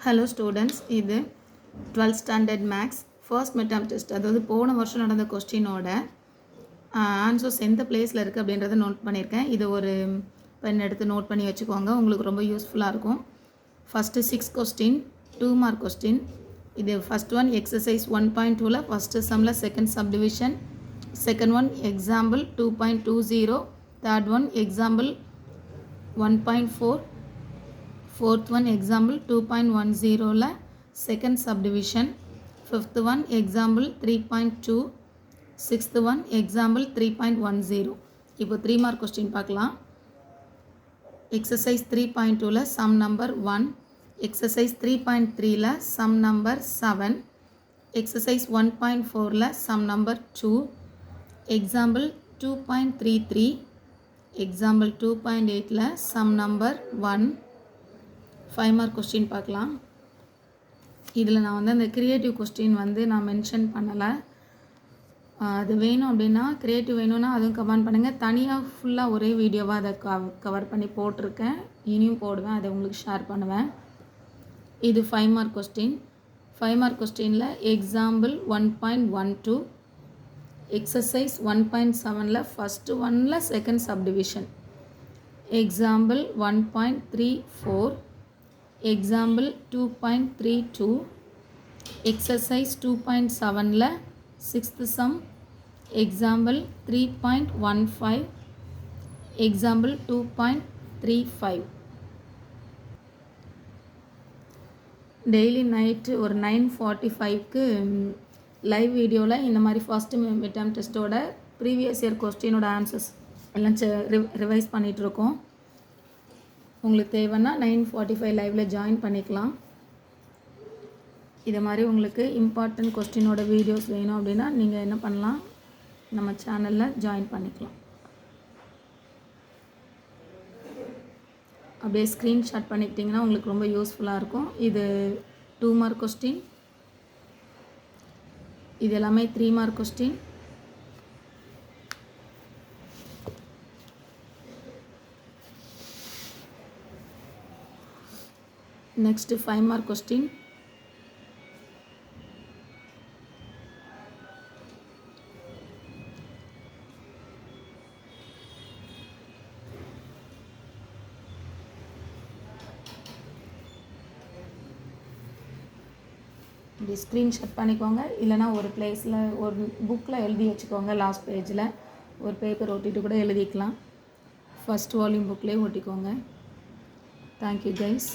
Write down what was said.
Hello students, இது 12th standard maths first midterm test. அதாவது போன வருஷம் நடந்த கொஸ்டினோட ஆன்சர்ஸ் எந்த பிளேஸில் இருக்குது அப்படின்றத நோட் பண்ணியிருக்கேன். இது ஒரு பென் எடுத்து நோட் பண்ணி வச்சுக்கோங்க, உங்களுக்கு ரொம்ப யூஸ்ஃபுல்லாக இருக்கும். First 6 question 2 mark question. இது ஃபஸ்ட் ஒன் எக்ஸசைஸ் 1.2ல் ஃபஸ்ட்டு சம்மில் second subdivision, second one example 2.20, third one example 1.4, fourth one example 2.10ல second subdivision, fifth one example 3.2, sixth one example 3.10. இப்போ 3 mark question பார்க்கலாம். exercise 3.2ல sum number 1, exercise 3.3ல sum number 7, exercise 1.4ல sum number 2, example 2.33, example 2.8ல sum number 1. 5 mark question பார்க்கலாம். இதில் நான் அந்த creative question நான் mention பண்ணலை. அது வேணும் அப்படின்னா, க்ரியேட்டிவ் வேணும்னா அதுவும் கமெண்ட் பண்ணுங்கள். தனியாக ஃபுல்லாக ஒரே வீடியோவாக அதை கவர் பண்ணி போட்டிருக்கேன், இனியும் போடுவேன், அதை உங்களுக்கு ஷேர் பண்ணுவேன். இது 5 மார்க் கொஸ்டின். 5 மார்க் கொஸ்டினில் எக்ஸாம்பிள் 1.12, எக்ஸசைஸ் 1.7ல் ஃபஸ்ட்டு ஒன்னில் second subdivision, example 1.34, example 2.32, exercise 2.7ல 6th sum, example 3.15, example 2.35. Daily night ஒரு 9:45க்கு லைவ் வீடியோவில் இந்த மாதிரி ஃபஸ்ட்டு மிட்டம் டெஸ்ட்டோட ப்ரீவியஸ் இயர் கொஸ்டினோட ஆன்சர்ஸ் எல்லாம் ரிவைஸ் பண்ணிகிட்ருக்கோம். உங்களுக்கு தேவைன்னா 9:45 லைவில் ஜாயின் பண்ணிக்கலாம். இதை மாதிரி உங்களுக்கு இம்பார்ட்டன்ட் கொஸ்டினோட வீடியோஸ் வேணும் அப்படின்னா நீங்கள் என்ன பண்ணலாம், நம்ம சேனலில் ஜாயின் பண்ணிக்கலாம். அப்படியே ஸ்க்ரீன்ஷாட் பண்ணிக்கிட்டிங்கன்னா உங்களுக்கு ரொம்ப யூஸ்ஃபுல்லாக இருக்கும். இது 2 மார்க் கொஸ்டின், இது எல்லாமே 3 mark question. Next 5 mark question. இப்படி ஸ்க்ரீன்ஷாட் பண்ணிக்கோங்க, இல்லைனா ஒரு பிளேஸில் ஒரு புக்கில் எழுதி வச்சுக்கோங்க. லாஸ்ட் பேஜில் ஒரு பேப்பர் ஒட்டிட்டு கூட எழுதிக்கலாம். ஃபஸ்ட் வால்யூம் புக்லேயே ஒட்டிக்கோங்க. Thank you guys.